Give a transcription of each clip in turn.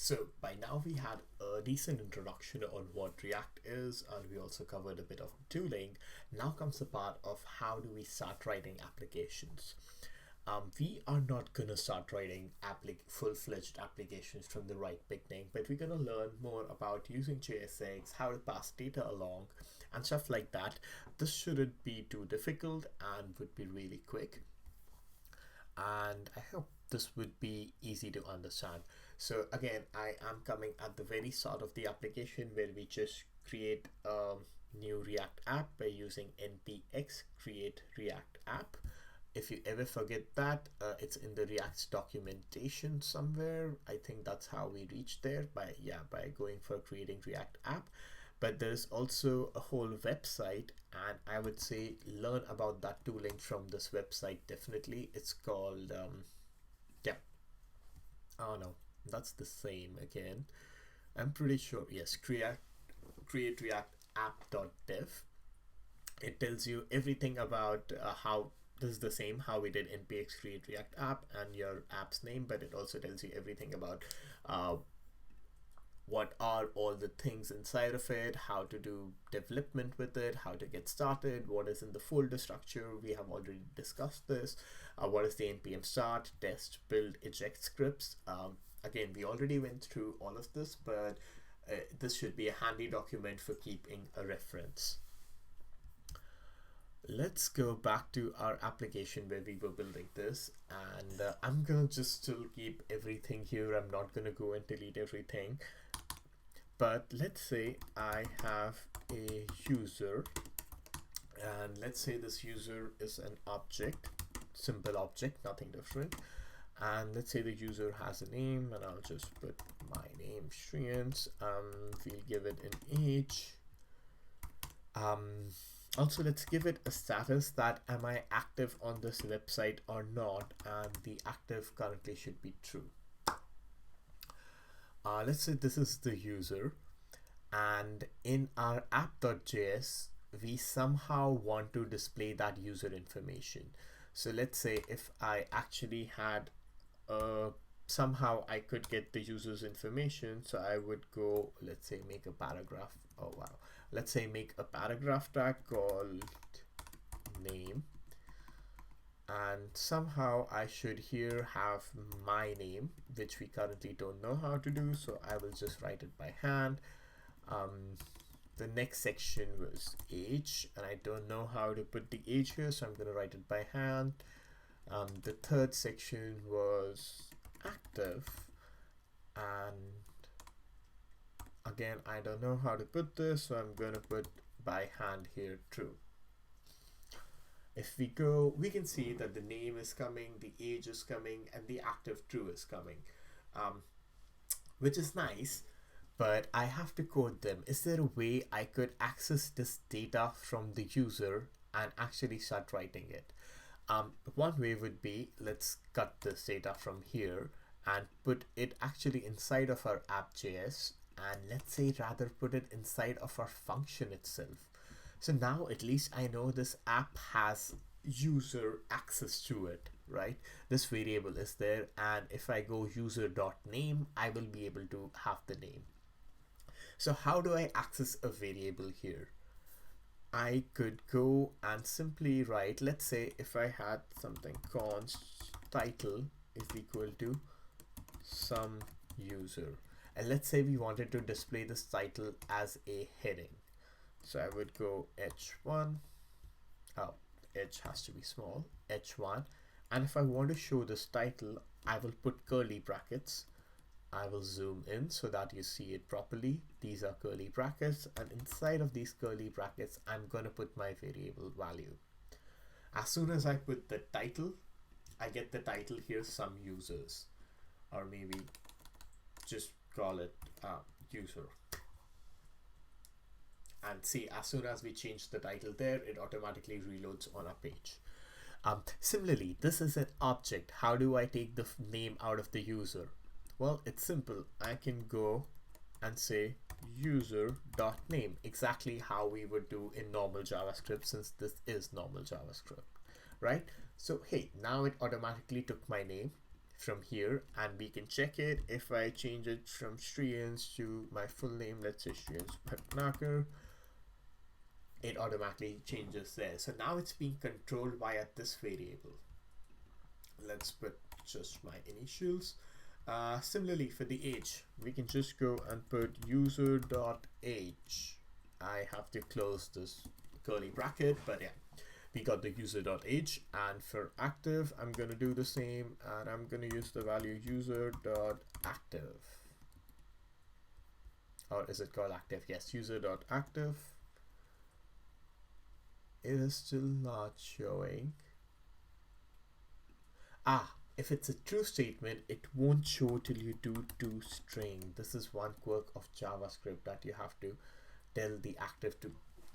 So by now we had a decent introduction on what React is, and we also covered a bit of tooling. Now comes the part of how do we start writing applications. We are not gonna start writing full-fledged applications from the right beginning, but we're gonna learn more about using JSX, how to pass data along, and stuff like that. This shouldn't be too difficult and would be really quick, and I hope this would be easy to understand. So again, I am coming at the very start of the application where we just create a new React app by using npx create React app. If you ever forget that, it's in the React documentation somewhere. I think that's how we reached there by going for creating React app. But there's also a whole website, and I would say learn about that tooling from this website. Definitely, it's called yeah. Oh no, that's the same again. I'm pretty sure. Yes, create React app.dev. It tells you everything about how this is the same how we did npx create React app and your app's name, but it also tells you everything about uh, what are all the things inside of it, how to do development with it, how to get started, what is in the folder structure. We have already discussed this. What is the npm start, test, build, eject scripts. Again, we already went through all of this, but this should be a handy document for keeping a reference. Let's go back to our application where we were building this, and I'm gonna just still keep everything here. I'm not gonna go and delete everything. But let's say I have a user, and let's say this user is an object, simple object, nothing different. And let's say the user has a name, and I'll just put my name, Shriyans. We'll give it an age. Also, let's give it a status that am I active on this website or not, and the active currently should be true. Let's say this is the user, and in our app.js we somehow want to display that user information. So let's say if I actually had somehow I could get the user's information, so I would go, let's say, make a paragraph. Oh wow, let's say make a paragraph tag called name, and somehow I should here have my name, which we currently don't know how to do, so I will just write it by hand. The next section was age, and I don't know how to put the age here, so I'm going to write it by hand. The third section was active, and again I don't know how to put this, so I'm going to put by hand here true. If we go, we can see that the name is coming, the age is coming, and the active true is coming, which is nice, but I have to code them. Is there a way I could access this data from the user and actually start writing it? One way would be, let's cut this data from here and put it actually inside of our app.js, and let's say rather put it inside of our function itself. So now at least I know this app has user access to it, right? This variable is there, and if I go user.name, I will be able to have the name. So how do I access a variable here? I could go and simply write, let's say if I had something const title is equal to some user, and let's say we wanted to display this title as a heading. So I would go h1, oh, h has to be small, h1, and if I want to show this title, I will put curly brackets. I will zoom in so that you see it properly. These are curly brackets, and inside of these curly brackets, I'm going to put my variable value. As soon as I put the title, I get the title here, some users, or maybe just call it user. And see, as soon as we change the title there, it automatically reloads on our page. Similarly, this is an object. How do I take the name out of the user? Well, it's simple. I can go and say user.name, exactly how we would do in normal JavaScript, since this is normal JavaScript, right? So hey, now it automatically took my name. from here, and we can check it. If I change it from Shriyans to my full name, let's say Shriyans Bhatnagar, it automatically changes there. So now it's being controlled via this variable. Let's put just my initials. Similarly, for the age, we can just go and put user.age. I have to close this curly bracket, but yeah, we got the user.age. And for active, I'm going to do the same, and I'm going to use the value user.active. Or is it called active? Yes, user.active. It is still not showing. If it's a true statement, it won't show till you do toString. This is one quirk of JavaScript that you have to tell the active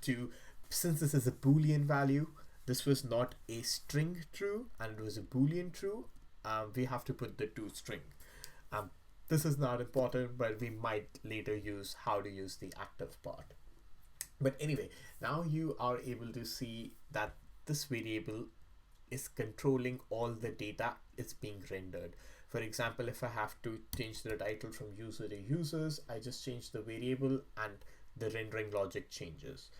to since this is a Boolean value, this was not a string true and it was a Boolean true, we have to put the toString. This is not important, but we might later use how to use the active part. But anyway, now you are able to see that this variable is controlling all the data is being rendered. For example, if I have to change the title from user to users, I just change the variable and the rendering logic changes.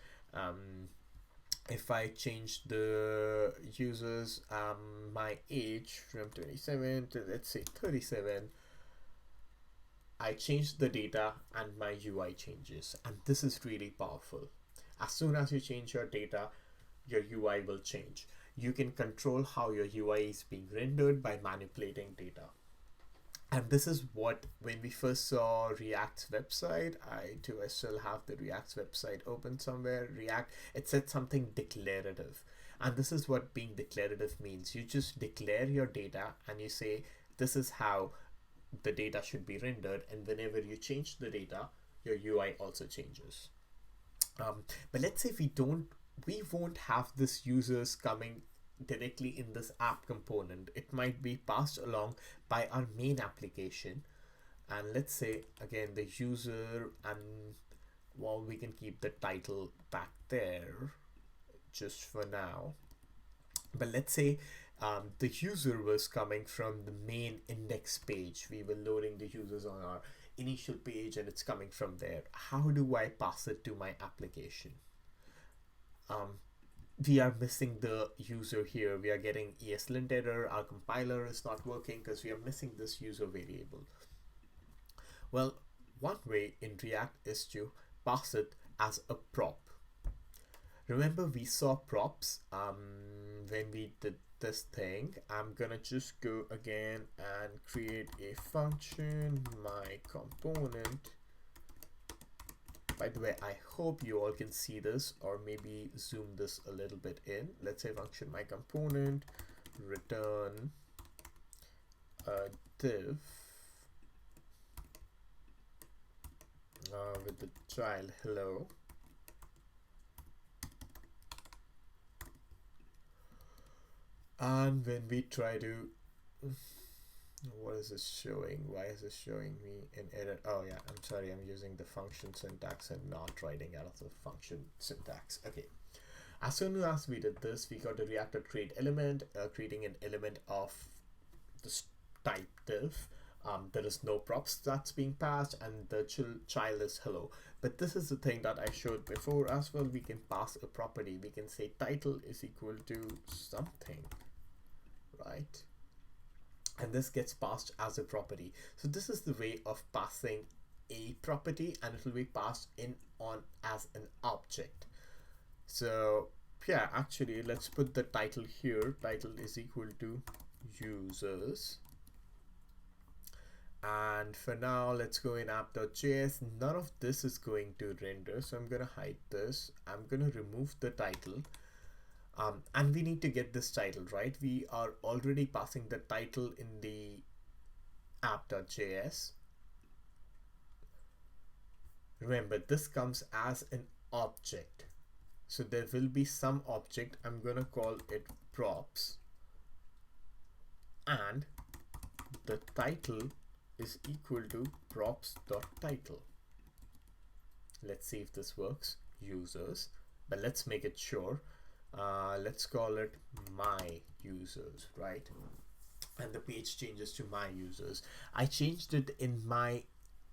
If I change the users, my age from 27 to let's say 37, I change the data and my UI changes, and this is really powerful. As soon as you change your data, your UI will change. You can control how your UI is being rendered by manipulating data. And this is what, when we first saw React's website, I still have the React's website open somewhere, React, it said something declarative. And this is what being declarative means. You just declare your data and you say, this is how the data should be rendered. And whenever you change the data, your UI also changes. But let's say we won't have this users coming directly in this app component. It might be passed along by our main application. And let's say again the user, and well, we can keep the title back there just for now. But let's say the user was coming from the main index page. We were loading the users on our initial page and it's coming from there. How do I pass it to my application? We are missing the user here. We are getting ESLint error. Our compiler is not working because we are missing this user variable. Well, one way in React is to pass it as a prop. Remember we saw props when we did this thing. I'm gonna just go again and create a function, my component. By the way, I hope you all can see this, or maybe zoom this a little bit in. Let's say function my component, return a div with the child hello. And when we try to, what is this showing? Why is this showing me an error? Oh yeah, I'm sorry, I'm using the function syntax and not writing out of the function syntax. Okay. As soon as we did this, we got the Reactor create element, creating an element of this type div. There is no props that's being passed, and the child is hello. But this is the thing that I showed before as well. We can pass a property. We can say title is equal to something, right? And this gets passed as a property. So this is the way of passing a property, and it will be passed in on as an object. So yeah, actually let's put the title here. Title is equal to users. And for now, let's go in app.js. None of this is going to render, so I'm gonna hide this. I'm gonna remove the title. And we need to get this title, right? We are already passing the title in the app.js. Remember, this comes as an object. So there will be some object. I'm going to call it props. And the title is equal to props.title. Let's see if this works. Users. But let's make it sure. Let's call it my users, right? and the page changes to my users. I changed it in my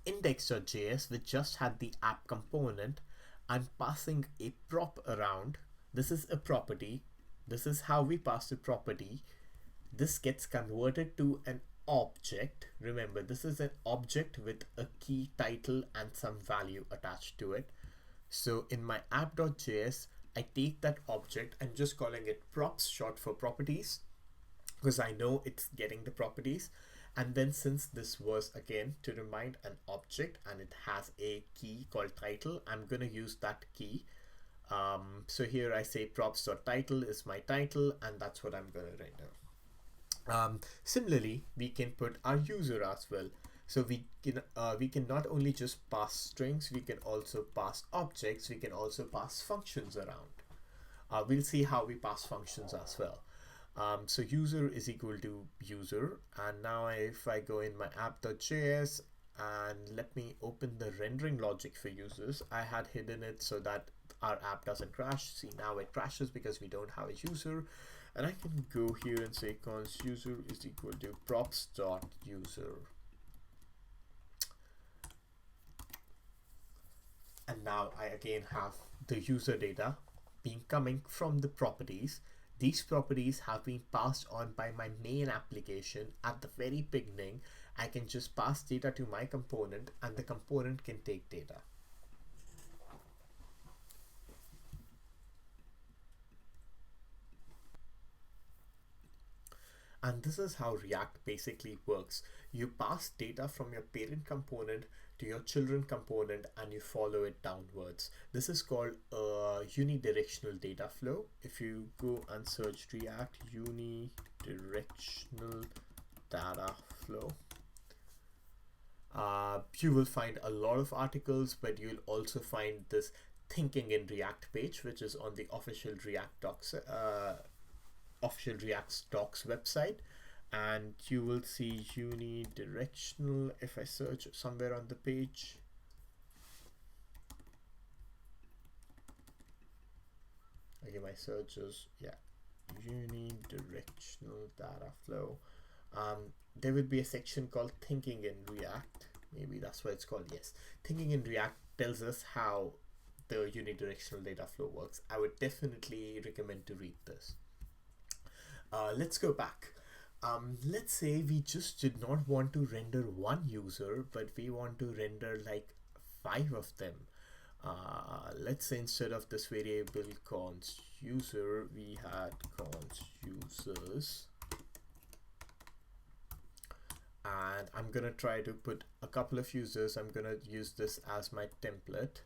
index.js, which just had the app component. I'm passing a prop around. This is a property. This is how we pass the property. This gets converted to an object. Remember, this is an object with a key title and some value attached to it. So in my app.js, I take that object, I'm just calling it props, short for properties, because I know it's getting the properties. And then since this was, again, to remind, an object and it has a key called title, I'm going to use that key. So here I say props.title is my title, and that's what I'm going to render. Similarly, we can put our user as well. So we can not only just pass strings, we can also pass objects, we can also pass functions around. We'll see how we pass functions as well. So user is equal to user, and now if I go in my app.js and let me open the rendering logic for users, I had hidden it so that our app doesn't crash. See, now it crashes because we don't have a user, and I can go here and say const user is equal to props.user. And now I again have the user data coming from the properties. These properties have been passed on by my main application at the very beginning. I can just pass data to my component and the component can take data. And this is how React basically works. You pass data from your parent component to your children component and you follow it downwards. This is called a unidirectional data flow. If you go and search React unidirectional data flow, you will find a lot of articles, but you'll also find this thinking in React page, which is on the official React docs, official React docs website, and you will see unidirectional. If I search somewhere on the page, okay, my search is, yeah, unidirectional data flow. There would be a section called thinking in React. Maybe that's what it's called. Yes, thinking in React tells us how the unidirectional data flow works. I would definitely recommend to read this. Let's go back. Let's say we just did not want to render one user, but we want to render like 5 of them. Let's say instead of this variable const user, we had const users. And I'm gonna try to put a couple of users. I'm gonna use this as my template.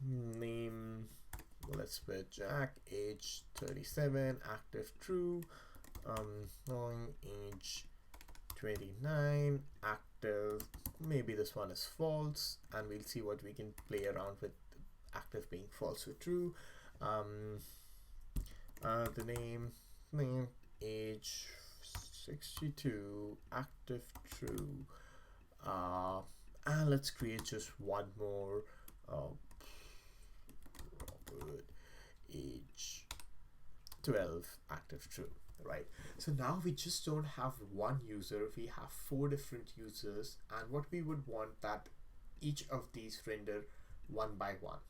Name, let's put Jack, age 37, active true, age 29, active, maybe this one is false, and we'll see what we can play around with active being false or true. The name, age 62, active true, and let's create just one more. Age 12, active true, right? So now we just don't have one user, we have 4 different users, and what we would want that each of these render one by one.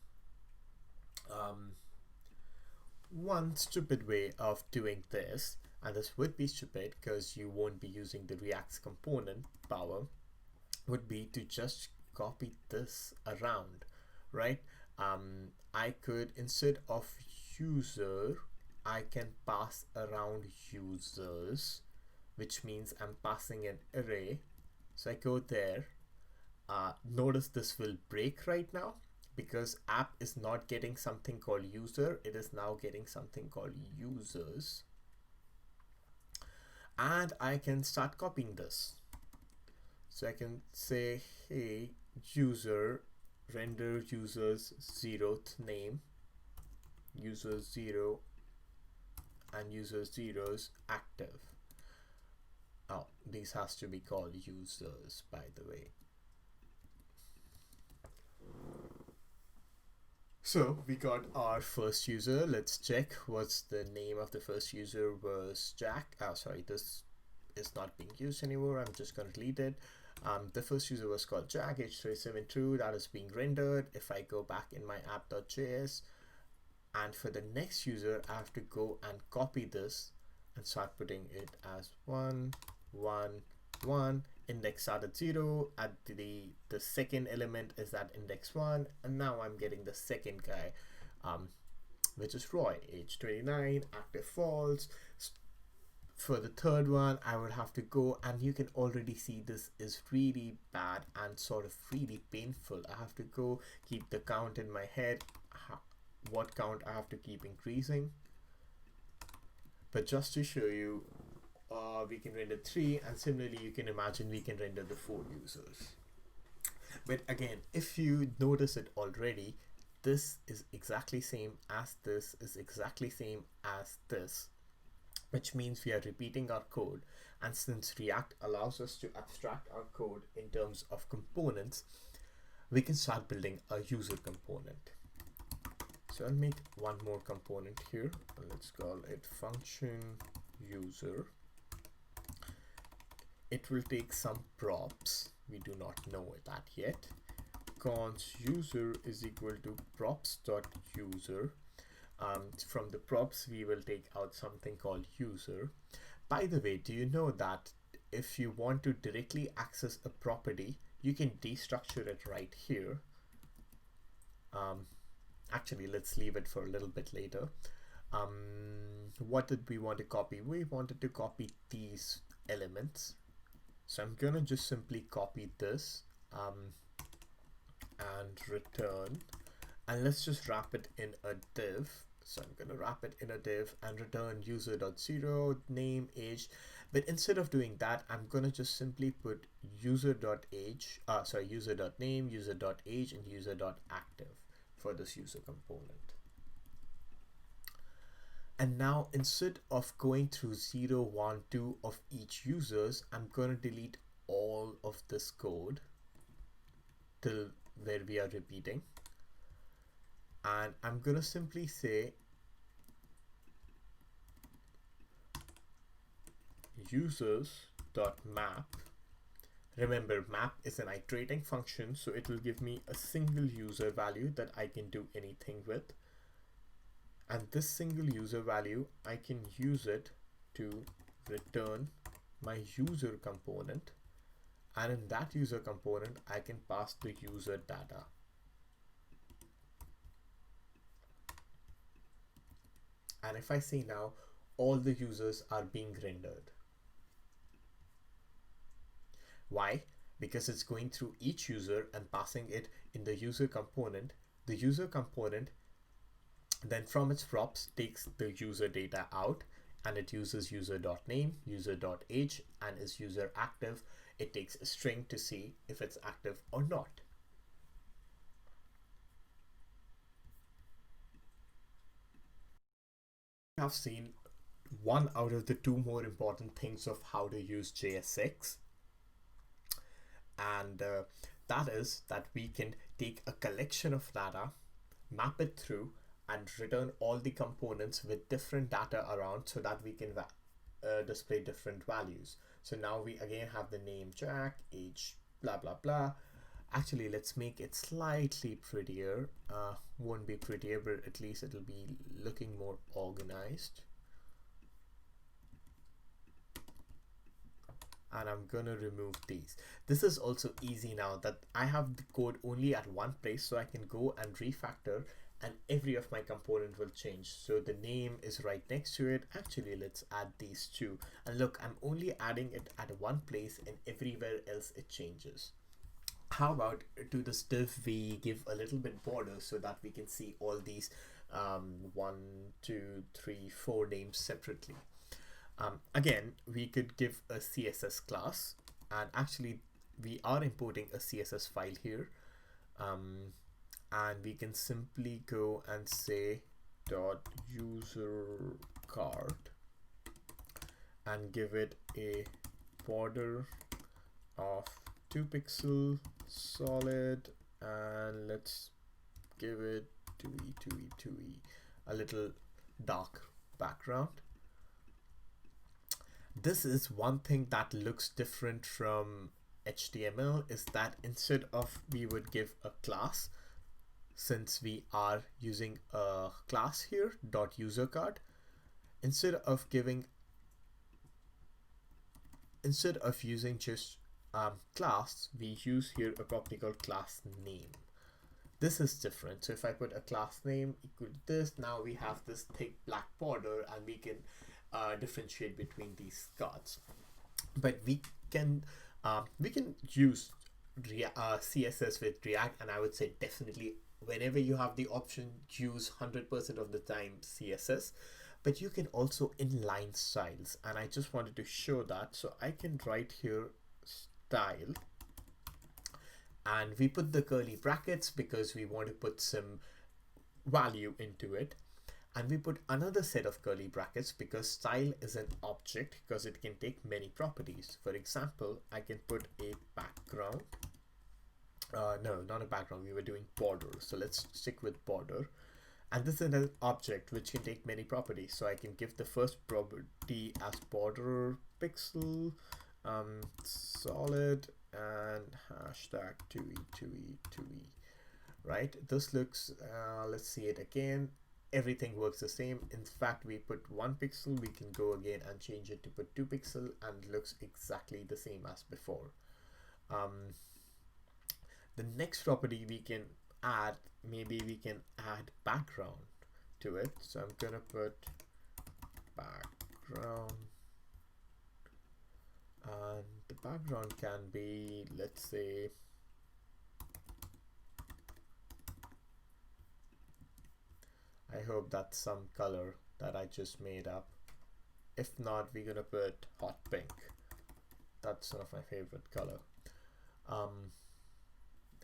One stupid way of doing this, and this would be stupid because you won't be using the React's component power, would be to just copy this around, right? I could, instead of user, I can pass around users, which means I'm passing an array. So I go there. Notice this will break right now because app is not getting something called user. It is now getting something called users. And I can start copying this. So I can say, hey, user, render users 0th name, user 0 and user 0's active. Oh, these has to be called users, by the way. So we got our first user. Let's check what's the name of the first user was Jack. Oh, sorry, this is not being used anymore. I'm just going to delete it. The first user was called Jack, age 37 true. That is being rendered. If I go back in my app.js, and for the next user, I have to go and copy this and start putting it as 1, 1, 1. Index start at 0. At the second element is at index 1, and now I'm getting the second guy, which is Roy, age 29, active false. For the third one, I would have to go, and you can already see this is really bad and sort of really painful. I have to go keep the count in my head, what count I have to keep increasing. But just to show you, we can render 3, and similarly you can imagine we can render the 4 users. But again, if you notice it already, this is exactly same as this is exactly same as this, which means we are repeating our code. And since React allows us to abstract our code in terms of components, we can start building a user component. So I'll make one more component here. Let's call it function user. It will take some props. We do not know that yet. Const user is equal to props.user. From the props, we will take out something called user. By the way, do you know that if you want to directly access a property, you can destructure it right here. Actually, let's leave it for a little bit later. What did we want to copy? We wanted to copy these elements. So I'm gonna just simply copy this and return, and let's just wrap it in a div. So I'm gonna wrap it in a div and return user.0 name age. But instead of doing that, I'm gonna just simply put user.age, user.name, user.age, and user.active for this user component. And now instead of going through 0, 1, 2 of each users, I'm going to delete all of this code till where we are repeating. And I'm going to simply say users.map. Remember, map is an iterating function, so it will give me a single user value that I can do anything with. And this single user value, I can use it to return my user component. And in that user component, I can pass the user data. And if I say now, all the users are being rendered. Why? Because it's going through each user and passing it in the user component. The user component then from its props takes the user data out, and it uses user.name, user.age, and is user active. It takes a string to see if it's active or not. We have seen one out of the 2 more important things of how to use JSX, and that is that we can take a collection of data, map it through, and return all the components with different data around so that we can display different values. So now we again have the name Jack, age, blah, blah, blah. Actually, let's make it slightly prettier. Won't be prettier, but at least it'll be looking more organized. And I'm gonna remove these. This is also easy now that I have the code only at one place, so I can go and refactor, and every of my component will change. So the name is right next to it. Actually, let's add these two. And look, I'm only adding it at one place, and everywhere else it changes. How about to this div we give a little bit border so that we can see all these 1, 2, 3, 4 names separately. Again, we could give a CSS class, and actually we are importing a CSS file here. And we can simply go and say .user card and give it a border of 2 pixel solid, and let's give it 2e, a little dark background. This is one thing that looks different from HTML, is that instead of we would give a class, since we are using a class here, .user card, instead of using just class, we use here a property called class name. This is different. So if I put a class name equal to this, now we have this thick black border, and we can differentiate between these cards. But we can use CSS with React, and I would say definitely whenever you have the option, use 100% of the time CSS. But you can also inline styles, and I just wanted to show that. So I can write here style, and we put the curly brackets because we want to put some value into it. And we put another set of curly brackets because style is an object, because it can take many properties. For example, I can put a background. No, not a background. We were doing border. So let's stick with border. And this is an object which can take many properties. So I can give the first property as border pixel, solid, and hashtag 2e. Right? This looks, let's see it again. Everything works the same. In fact, we put 1 pixel, we can go again and change it to put 2 pixel, and it looks exactly the same as before. The next property we can add, maybe we can add background to it. So I'm gonna put background, and the background can be, let's say, I hope that's some color that I just made up. If not, we're gonna put hot pink. That's one of my favorite color.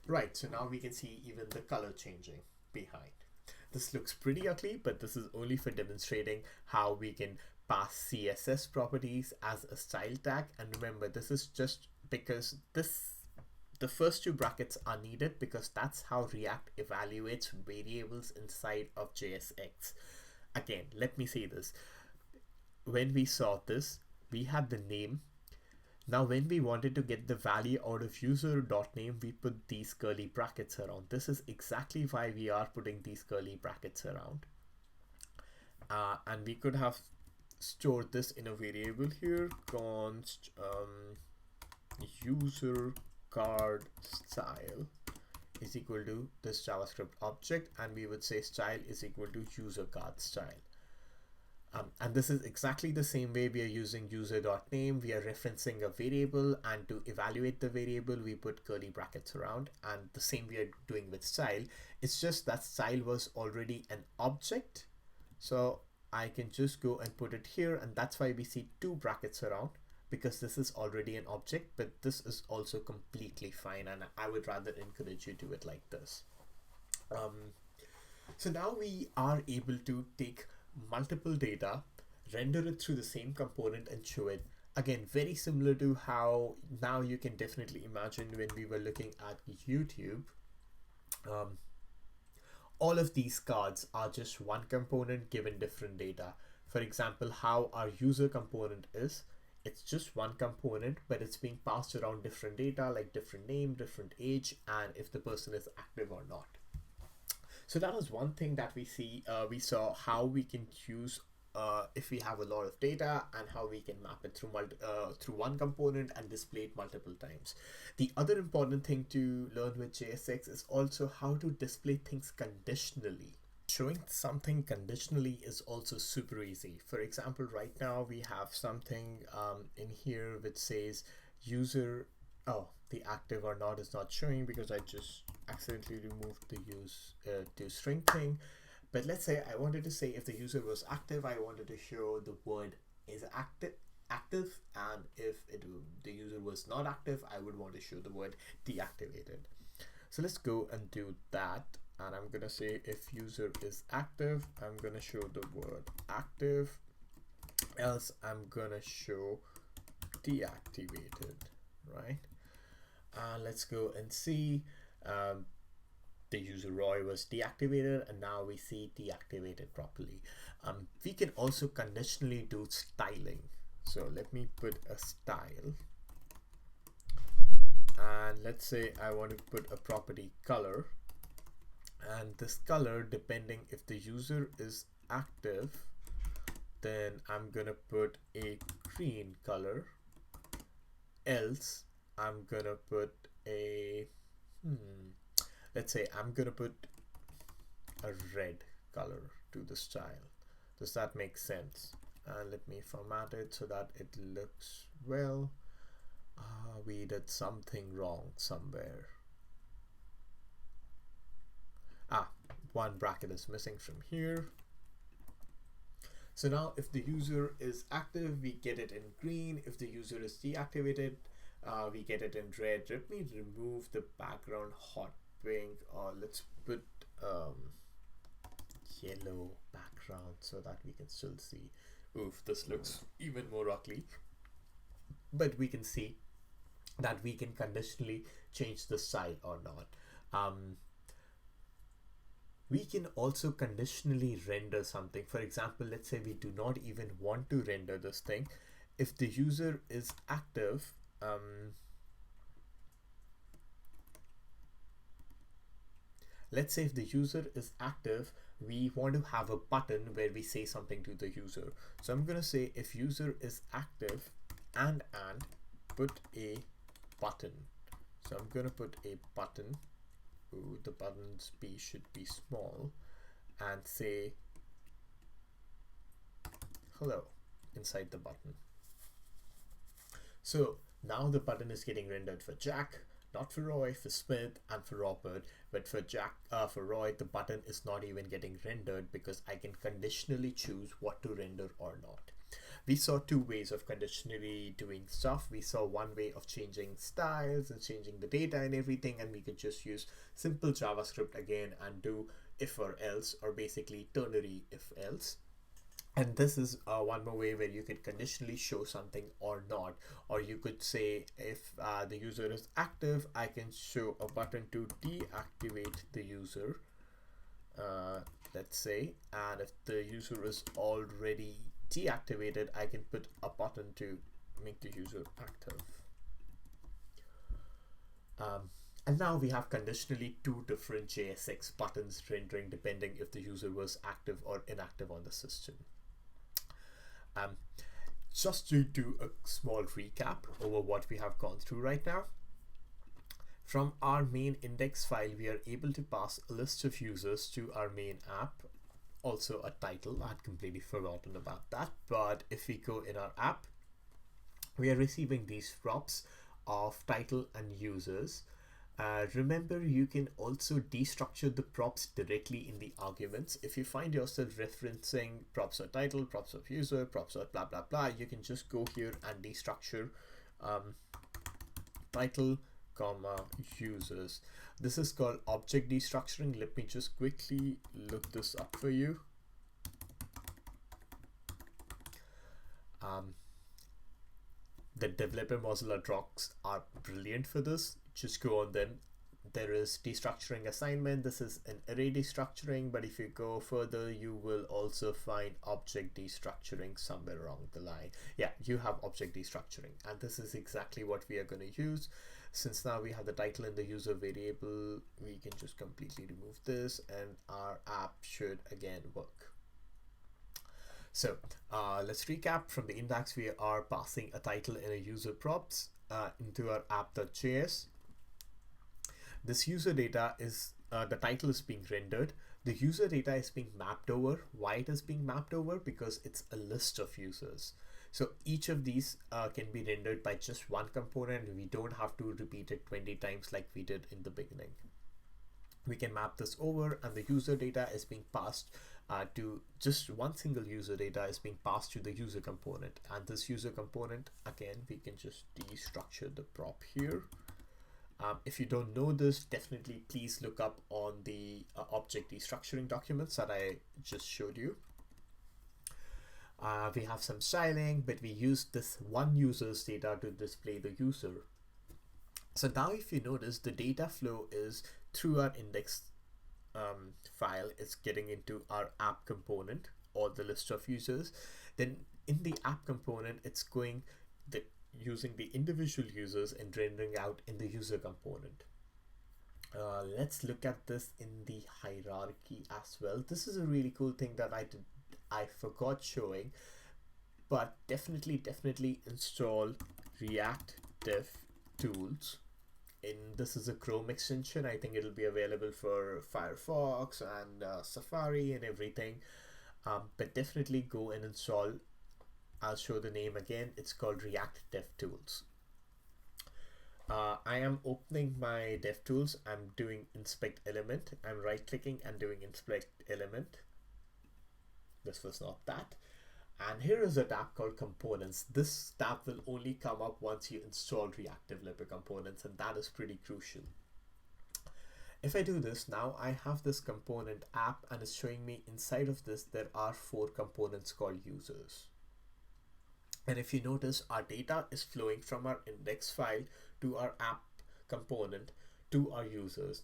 Right, so now we can see even the color changing behind. This looks pretty ugly, but this is only for demonstrating how we can pass CSS properties as a style tag. And remember, this is just because the first 2 brackets are needed because that's how React evaluates variables inside of JSX. Again, let me say this. When we saw this, we had the name. Now, when we wanted to get the value out of user.name, we put these curly brackets around. This is exactly why we are putting these curly brackets around. And we could have stored this in a variable here, const user card style is equal to this JavaScript object, and we would say style is equal to user card style. And this is exactly the same way we are using user.name. We are referencing a variable, and to evaluate the variable, we put curly brackets around, and the same we are doing with style. It's just that style was already an object. So I can just go and put it here, and that's why we see 2 brackets around, because this is already an object, but this is also completely fine, and I would rather encourage you to do it like this. So now we are able to take multiple data, render it through the same component, and show it. Again, very similar to how now you can definitely imagine when we were looking at YouTube. All of these cards are just one component given different data. For example, how our user component is, it's just one component, but it's being passed around different data like different name, different age, and if the person is active or not. So that was one thing that we saw how we can use if we have a lot of data, and how we can map it through one component and display it multiple times. The other important thing to learn with JSX is also how to display things conditionally. Showing something conditionally is also super easy. For example, right now we have something in here which says user, the active or not is not showing because I just accidentally removed the use to string thing. But let's say I wanted to say if the user was active, I wanted to show the word is active, and if the user was not active, I would want to show the word deactivated. So let's go and do that. And I'm gonna say if user is active, I'm gonna show the word active, else I'm gonna show deactivated, right? Let's go and see. the user Roy was deactivated, and now we see deactivated properly. We can also conditionally do styling. So let me put a style, and let's say I want to put a property color, and this color, depending if the user is active, then I'm gonna put a green color, else I'm gonna put a let's say I'm gonna put a red color to the style. Does that make sense? And let me format it so that it looks well. We did something wrong somewhere. One bracket is missing from here. So now if the user is active, we get it in green. If the user is deactivated, we get it in red. Let me remove the background hot pink, or let's put yellow background so that we can still see. Oof, this looks even more ugly. But we can see that we can conditionally change the style or not. We can also conditionally render something. For example, let's say we do not even want to render this thing. If the user is active, let's say if the user is active, we want to have a button where we say something to the user. So I'm going to say if user is active and put a button. So I'm going to put a button. Ooh, the button's B should be small, and say hello inside the button. So now the button is getting rendered for Jack, not for Roy, for Smith, and for Robert. But for for Roy, the button is not even getting rendered because I can conditionally choose what to render or not. We saw two ways of conditionally doing stuff. We saw one way of changing styles and changing the data and everything, and we could just use simple JavaScript again and do if or else, or basically ternary if else. And this is one more way where you could conditionally show something or not. Or you could say if the user is active, I can show a button to deactivate the user, let's say. And if the user is already deactivated, I can put a button to make the user active. And now we have conditionally two different JSX buttons rendering depending if the user was active or inactive on the system. Just to do a small recap over what we have gone through right now. From our main index file, we are able to pass a list of users to our main app. Also a title, I'd completely forgotten about that. But if we go in our app, we are receiving these props of title and users. Remember, you can also destructure the props directly in the arguments. If you find yourself referencing props of title, props of user, props of blah blah blah, you can just go here and destructure title, comma, users. This is called object destructuring. Let me just quickly look this up for you. The developer Mozilla docs are brilliant for this. Just go on them. There is destructuring assignment. This is an array destructuring, but if you go further, you will also find object destructuring somewhere along the line. Yeah, you have object destructuring, and this is exactly what we are going to use. Since now we have the title in the user variable, we can just completely remove this and our app should again work. So let's recap. From the index, we are passing a title and a user props into our app.js. This user data is, the title is being rendered. The user data is being mapped over. Why it is being mapped over? Because it's a list of users. So each of these can be rendered by just one component. We don't have to repeat it 20 times like we did in the beginning. We can map this over, and the user data is being passed to just one single user data is being passed to the user component. And this user component, again, we can just destructure the prop here. If you don't know this, definitely please look up on the object destructuring documents that I just showed you. We have some styling, but we use this one user's data to display the user. So now if you notice, the data flow is through our index file is getting into our app component or the list of users, then in the app component it's going the using the individual users and rendering out in the user component. Let's look at this in the hierarchy as well. This is a really cool thing that I forgot showing, but definitely install Reactive tools. This is a Chrome extension. I think it'll be available for Firefox and Safari and everything. But definitely go and install. I'll show the name again. It's called Reactive Tools. I am opening my DevTools. I'm doing inspect element. I'm right clicking and doing inspect element. This was not that. And here is a tab called components. This tab will only come up once you install Reactive Lipper components, and that is pretty crucial. If I do this now, I have this component app and it's showing me inside of this there are 4 components called users. And if you notice, our data is flowing from our index file to our app component to our users.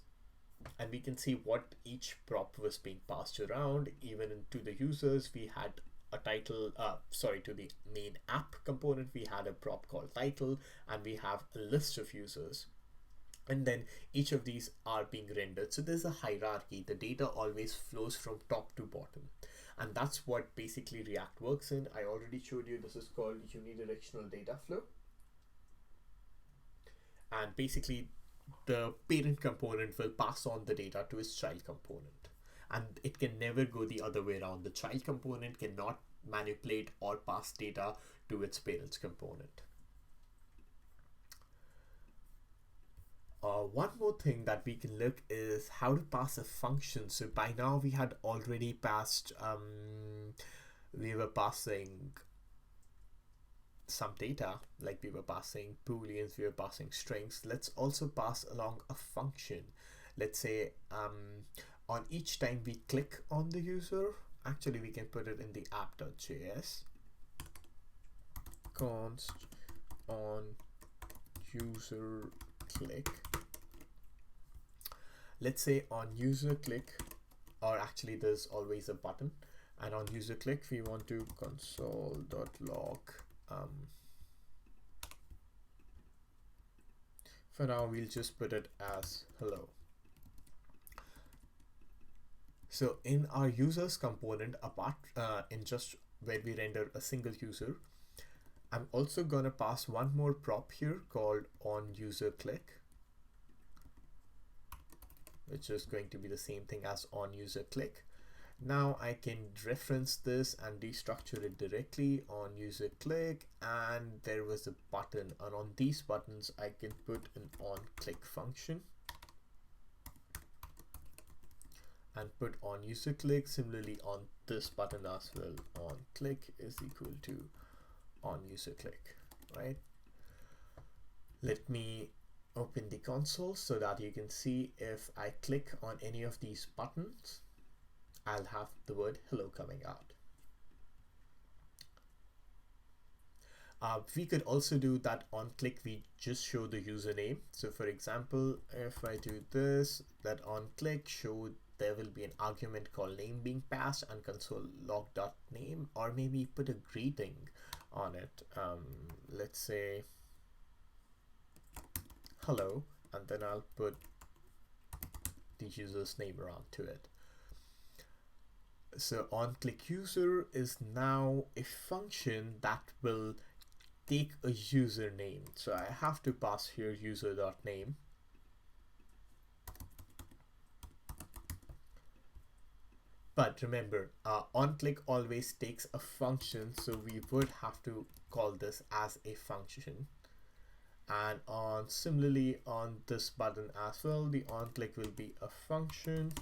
And we can see what each prop was being passed around. Even to the users, we had a title, to the main app component, we had a prop called title, and we have a list of users. And then each of these are being rendered. So there's a hierarchy. The data always flows from top to bottom. And that's what basically React works in. I already showed you this is called unidirectional data flow. And basically the parent component will pass on the data to its child component. And it can never go the other way around. The child component cannot manipulate or pass data to its parent's component. One more thing that we can look is how to pass a function. So by now we had already passed, we were passing some data, like we were passing booleans, we were passing strings. Let's also pass along a function. Let's say on each time we click on the user, actually we can put it in the app.js const on user click. Let's say on user click, or actually there's always a button, and on user click we want to console.log. For now we'll just put it as hello. So in our users component, apart in just where we render a single user, I'm also gonna pass one more prop here called on user click, which is going to be the same thing as on user click. Now I can reference this and destructure it directly on user click, and there was a button, and on these buttons I can put an on click function and put on user click. Similarly on this button as well, on click is equal to on user click, right? Let me open the console so that you can see if I click on any of these buttons, I'll have the word hello coming out. We could also do that on click, we just show the username. So for example, if I do this, that on click show, there will be an argument called name being passed and console log.name, or maybe put a greeting on it. Let's say hello, and then I'll put the user's name around to it. So on click user is now a function that will take a username. So I have to pass here user.name. But remember, on click always takes a function, so we would have to call this as a function. And similarly on this button as well, the on click will be a function.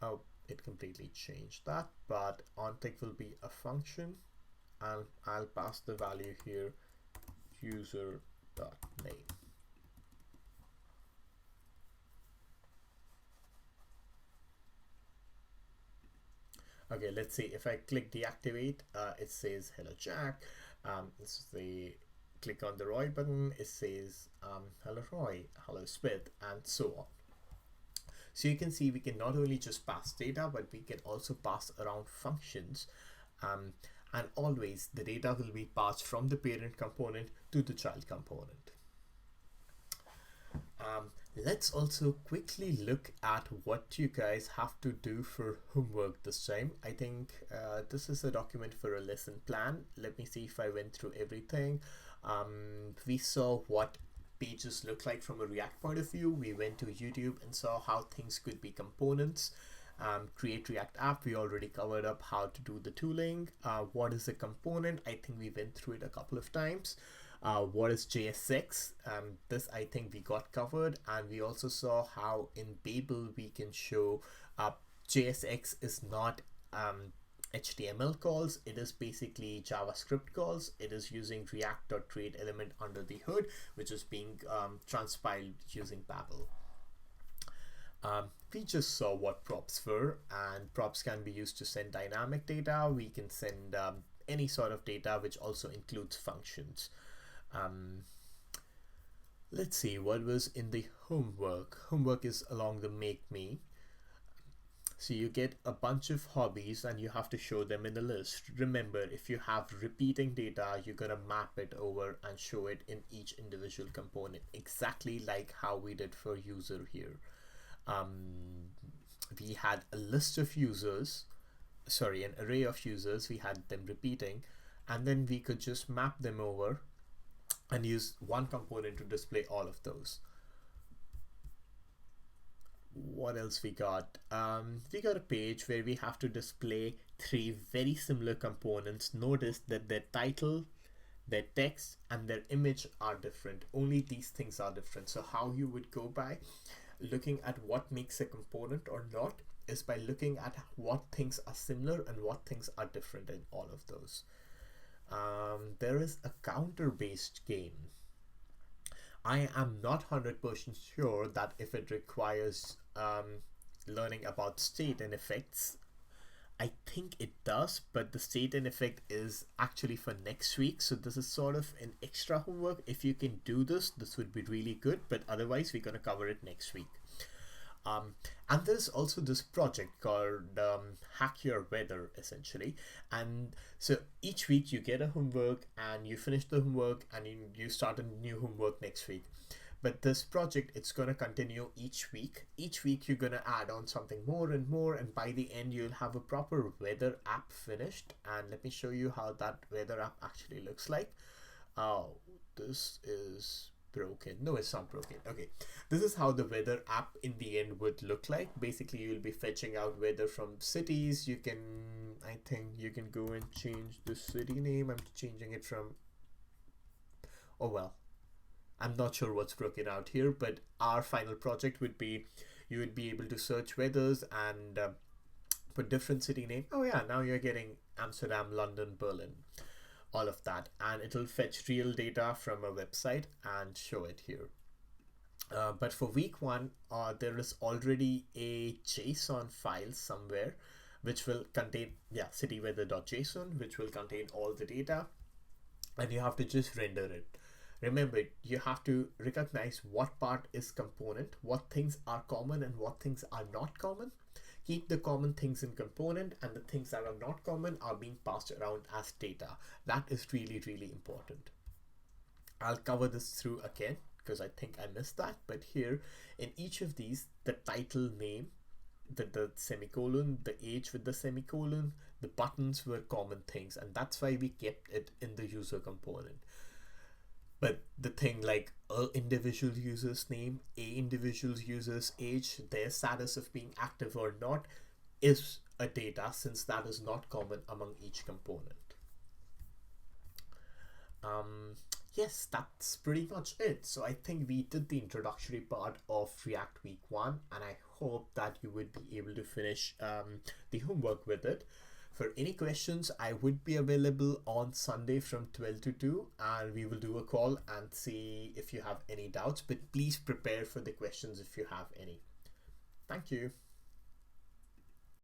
Oh, it completely changed that, but on click will be a function, and I'll pass the value here user.name. Okay, let's see if I click deactivate, it says hello Jack. This is the click on the Roy button, it says hello Roy, hello Smith, and so on. So you can see we can not only just pass data, but we can also pass around functions. And always the data will be passed from the parent component to the child component. Let's also quickly look at what you guys have to do for homework this time. I think this is a document for a lesson plan. Let me see if I went through everything. We saw what pages look like from a React point of view. We went to YouTube and saw how things could be components. Create React app, we already covered up how to do the tooling. What is a component? I think we went through it a couple of times. What is JSX? This I think we got covered, and we also saw how in Babel we can show JSX is not HTML calls, it is basically JavaScript calls. It is using React.createElement under the hood, which is being transpiled using Babel. We just saw what props were, and props can be used to send dynamic data. We can send any sort of data, which also includes functions. Let's see what was in the homework. Homework is along the make me. So you get a bunch of hobbies and you have to show them in a list. Remember, if you have repeating data, you're gonna map it over and show it in each individual component, exactly like how we did for user here. We had a list of users, sorry, an array of users, we had them repeating, and then we could just map them over and use one component to display all of those. What else we got? We got a page where we have to display 3 very similar components. Notice that their title, their text, and their image are different. Only these things are different. So how you would go by looking at what makes a component or not is by looking at what things are similar and what things are different in all of those. There is a counter-based game. I am not 100% sure that if it requires learning about state and effects. I think it does, but the state and effect is actually for next week. So this is sort of an extra homework. If you can do this, this would be really good, but otherwise we're going to cover it next week. And there's also this project called Hack Your Weather, essentially. And so each week you get a homework and you finish the homework and you start a new homework next week. But this project, it's going to continue each week. Each week you're going to add on something more and more, and by the end you'll have a proper weather app finished. And let me show you how that weather app actually looks like. Oh, this is broken. No, it's not broken. Okay, this is how the weather app in the end would look like. Basically, you'll be fetching out weather from cities. You can, I think you can go and change the city name. I'm changing it from, oh well, I'm not sure what's broken out here, but our final project would be, you would be able to search weathers and put different city name. Oh yeah, now you're getting Amsterdam, London, Berlin, all of that, and it'll fetch real data from a website and show it here. But for week 1, there is already a JSON file somewhere which will contain, cityweather.json, which will contain all the data, and you have to just render it. Remember, you have to recognize what part is component, what things are common and what things are not common. Keep the common things in component, and the things that are not common are being passed around as data. That is really, really important. I'll cover this through again because I think I missed that. But here in each of these, the title name, the semicolon, the age with the semicolon, the buttons were common things, and that's why we kept it in the user component. But the thing like a individual user's name, a individual user's age, their status of being active or not is a data, since that is not common among each component. Yes, that's pretty much it. So I think we did the introductory part of React Week 1, and I hope that you would be able to finish the homework with it. For any questions, I would be available on Sunday from 12 to 2, and we will do a call and see if you have any doubts, but please prepare for the questions if you have any. Thank you.